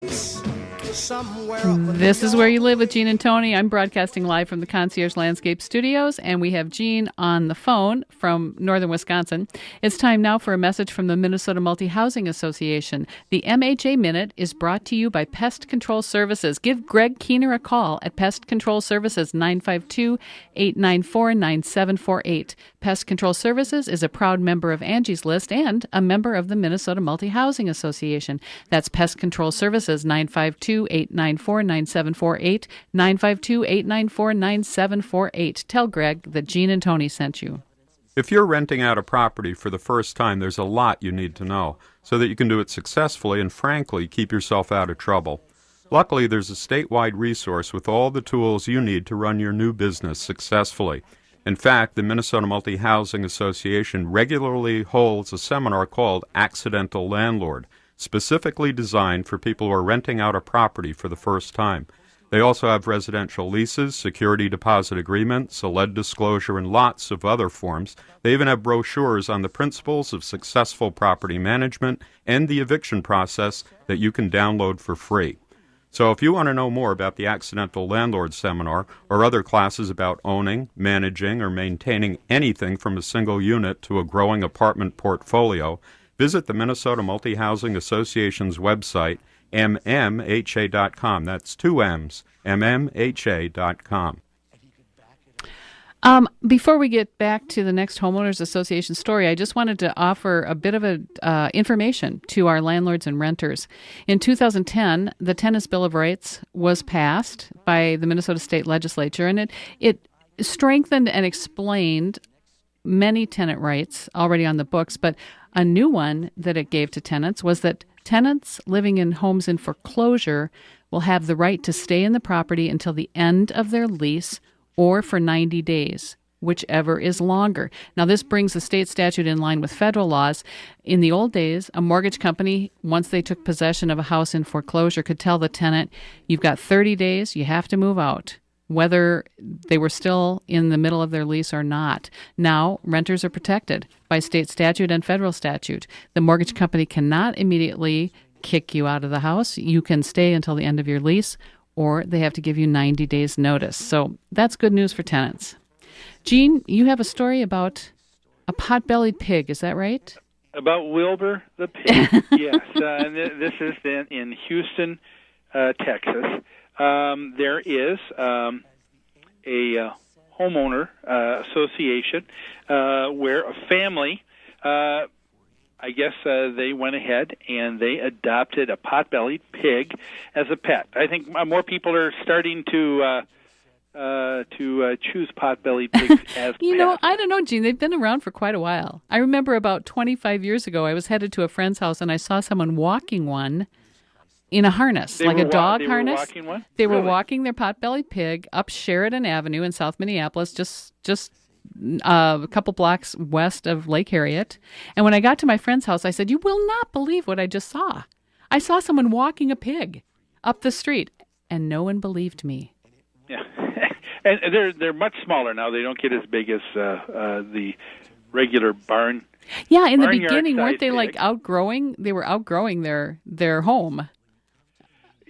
This is Where You Live with Gene and Tony. I'm broadcasting live from the Concierge Landscape Studios, and we have Gene on the phone from northern Wisconsin. It's time now for a message from the Minnesota Multi-Housing Association. The MHA Minute is brought to you by Pest Control Services. Give Greg Keener a call at Pest Control Services, 952-894-9748. Pest Control Services is a proud member of Angie's List and a member of the Minnesota Multi-Housing Association. That's Pest Control Services, 952-894-9748, 952-894-9748. Tell Greg that Gene and Tony sent you. If you're renting out a property for the first time, there's a lot you need to know so that you can do it successfully and, frankly, keep yourself out of trouble. Luckily, there's a statewide resource with all the tools you need to run your new business successfully. In fact, the Minnesota Multi-Housing Association regularly holds a seminar called Accidental Landlord, specifically designed for people who are renting out a property for the first time. They also have residential leases, security deposit agreements, a lead disclosure, and lots of other forms. They even have brochures on the principles of successful property management and the eviction process that you can download for free. So if you want to know more about the Accidental Landlord Seminar or other classes about owning, managing, or maintaining anything from a single unit to a growing apartment portfolio, visit the Minnesota Multi-Housing Association's website, mmha.com. That's two M's, mmha.com. Before we get back to the next Homeowners Association story, I just wanted to offer a bit of information to our landlords and renters. In 2010, the Tenants' Bill of Rights was passed by the Minnesota State Legislature, and it strengthened and explained many tenant rights already on the books, but a new one that it gave to tenants was that tenants living in homes in foreclosure will have the right to stay in the property until the end of their lease or for 90 days, whichever is longer. Now, this brings the state statute in line with federal laws. In the old days, a mortgage company, once they took possession of a house in foreclosure, could tell the tenant, you've got 30 days, you have to move out, whether they were still in the middle of their lease or not. Now, renters are protected by state statute and federal statute. The mortgage company cannot immediately kick you out of the house. You can stay until the end of your lease, or they have to give you 90 days notice. So that's good news for tenants. Gene, you have a story about a pot-bellied pig, is that right? About Wilbur the pig, yes. And this is in Houston, Texas. There is a homeowner association where a family, I guess they went ahead and they adopted a pot-bellied pig as a pet. I think more people are starting to choose pot-bellied pigs as pets. know, I don't know, Gene. They've been around for quite a while. I remember about 25 years ago, I was headed to a friend's house and I saw someone walking one in a harness, like a dog harness. Were walking one? They were Really? walking their pot-bellied pig up Sheridan Avenue in South Minneapolis, just a couple blocks west of Lake Harriet. And when I got to my friend's house, I said, you will not believe what I just saw. I saw someone walking a pig up the street, and no one believed me. Yeah, and they're much smaller now. They don't get as big as the regular barn. Yeah, in the barnyard beginning, weren't they pig. like outgrowing? They were outgrowing their home.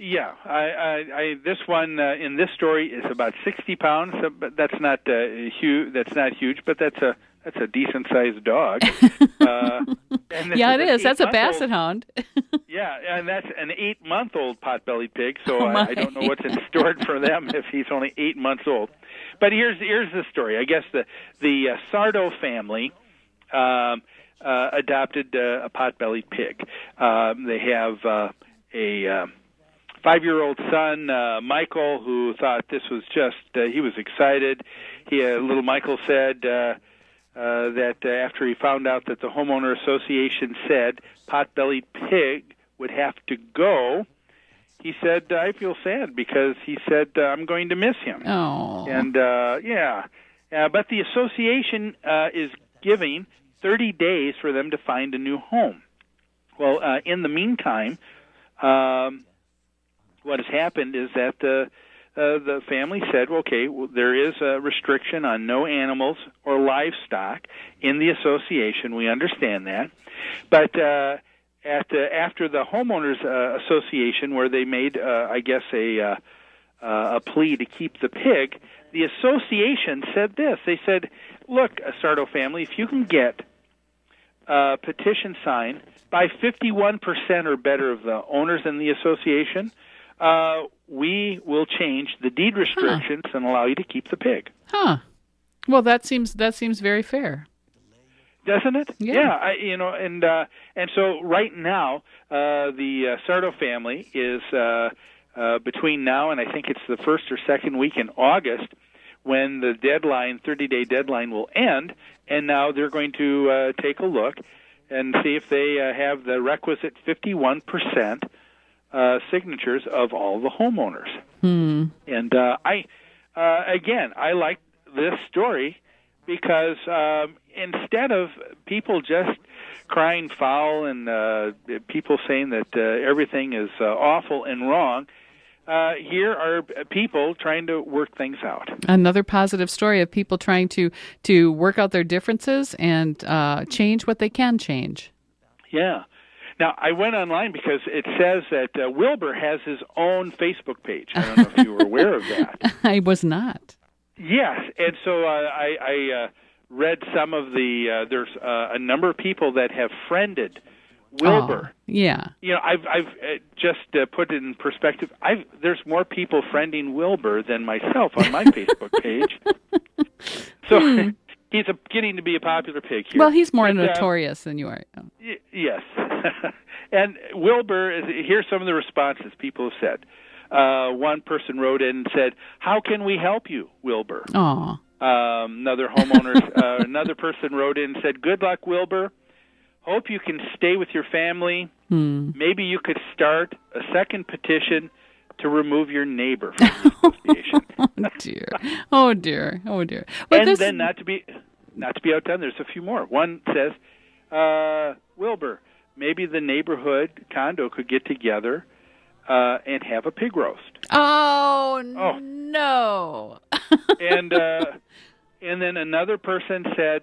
Yeah, I this one in this story is about 60 pounds, but that's not huge. That's not huge, but that's a decent sized dog. Yeah, it is. That's a basset hound. Yeah, and that's an 8-month-old pot-bellied pig. So Oh, I don't know what's in store for them if he's only 8 months old. But here's the story. I guess the Sardo family adopted a pot-bellied pig. They have a 5-year-old son, Michael, who thought this was just, he was excited. Little Michael said that after he found out that the homeowner association said pot-bellied pig would have to go, he said, I feel sad because he said, I'm going to miss him. Oh. And, but the association is giving 30 days for them to find a new home. Well, in the meantime, what has happened is that the family said, okay, well, there is a restriction on no animals or livestock in the association. We understand that. But after the homeowners association, where they made, I guess, a plea to keep the pig, the association said this. They said, "Look, Sardo family, if you can get a petition signed by 51% or better of the owners in the association, we will change the deed restrictions and allow you to keep the pig." Huh. Well, that seems very fair. Doesn't it? Yeah. And so right now, the Sardo family is between now and I think it's the first or second week in August when the 30-day deadline will end, and now they're going to take a look and see if they have the requisite 51% signatures of all the homeowners. And I like this story because instead of people just crying foul and people saying that everything is awful and wrong, here are people trying to work things out. Another positive story of people trying to work out their differences and change what they can change. Yeah. Now, I went online because it says that Wilbur has his own Facebook page. I don't know if you were aware of that. I was not. Yes, and so I read some of the. There's a number of people that have friended Wilbur. Oh, yeah. You know, I've just put it in perspective. There's more people friending Wilbur than myself on my Facebook page. So he's getting to be a popular pig here. Well, he's more notorious than you are. Yes. And Wilbur, here's some of the responses people have said. One person wrote in and said, "How can we help you, Wilbur?" Aw. Another person wrote in and said, "Good luck, Wilbur. Hope you can stay with your family. Maybe you could start a second petition to remove your neighbor from the association." Oh dear. But then not to be outdone, there's a few more. One says, "Wilbur, maybe the neighborhood condo could get together and have a pig roast." Oh. No. And then another person said,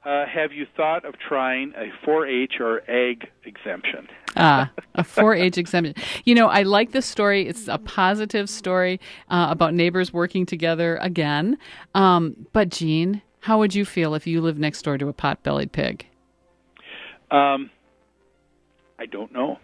"Have you thought of trying a 4-H or egg exemption?" A 4-H exemption. You know, I like this story. It's a positive story about neighbors working together again. But Gene, how would you feel if you lived next door to a pot-bellied pig? I don't know.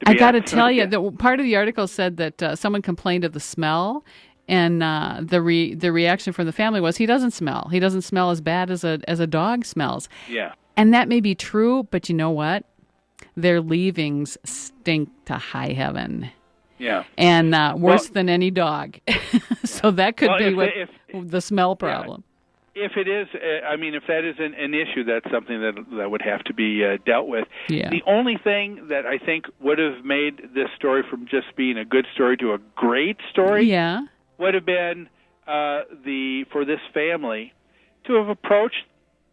I got to tell you, part of the article said that someone complained of the smell, and the reaction from the family was he doesn't smell. He doesn't smell as bad as a dog smells. Yeah. And that may be true, but you know what? Their leavings stink to high heaven. Yeah. And worse than any dog. So that could be the smell problem. Yeah. If it is, if that is an issue, that's something that would have to be dealt with. Yeah. The only thing that I think would have made this story from just being a good story to a great story would have been for this family to have approached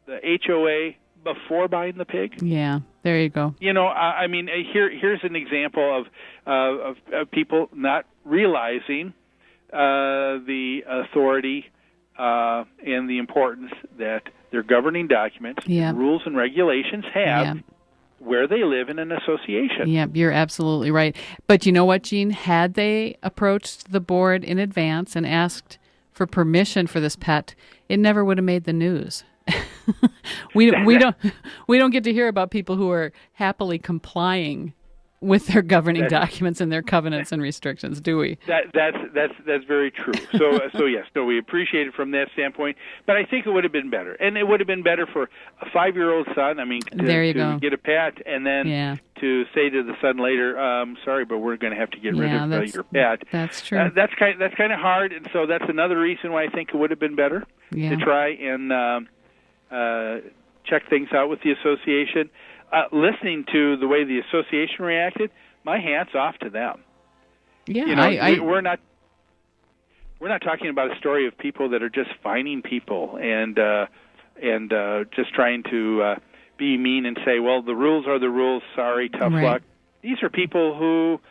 the HOA before buying the pig. Yeah, there you go. You know, here's an example of people not realizing the authority and the importance that their governing documents, rules and regulations have where they live in an association. Yeah, you're absolutely right. But you know what, Gene? Had they approached the board in advance and asked for permission for this pet, it never would have made the news. We don't get to hear about people who are happily complying with their governing documents and their covenants and restrictions, do we? That's very true. So yes, we appreciate it from that standpoint. But I think it would have been better, and it would have been better for a 5-year-old son. To get a pet, and then to say to the son later, "Sorry, but we're going to have to get rid of your pet." That's true. That's kind of hard, and so that's another reason why I think it would have been better to try and check things out with the association. Listening to the way the association reacted, my hat's off to them. Yeah, you know, we're not talking about a story of people that are just fining people and just trying to be mean and say, "Well, the rules are the rules. Sorry, tough luck." These are people who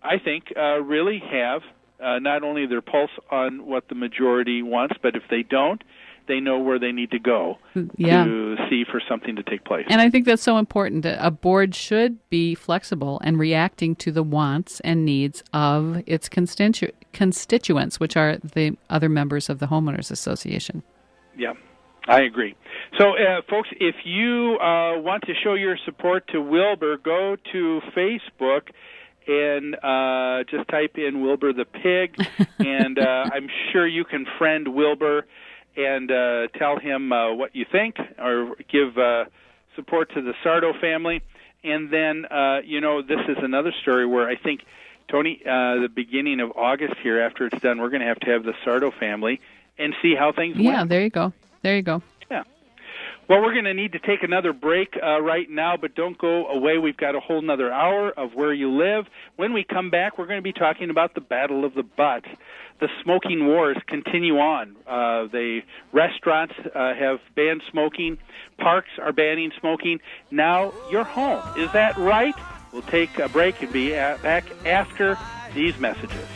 I think really have not only their pulse on what the majority wants, but if they don't, they know where they need to go to see for something to take place. And I think that's so important. A board should be flexible and reacting to the wants and needs of its constituents, which are the other members of the homeowners association. Yeah, I agree. So, folks, if you want to show your support to Wilbur, go to Facebook and just type in Wilbur the Pig, and I'm sure you can friend Wilbur and tell him what you think, or give support to the Sardo family. And then, this is another story where I think, Tony, the beginning of August here, after it's done, we're going to have the Sardo family and see how things went. Yeah, there you go. Yeah. Well, we're going to need to take another break right now, but don't go away. We've got a whole another hour of Where You Live. When we come back, we're going to be talking about the Battle of the Butt. The smoking wars continue on. The restaurants have banned smoking. Parks are banning smoking. Now you're home. Is that right? We'll take a break and be back after these messages.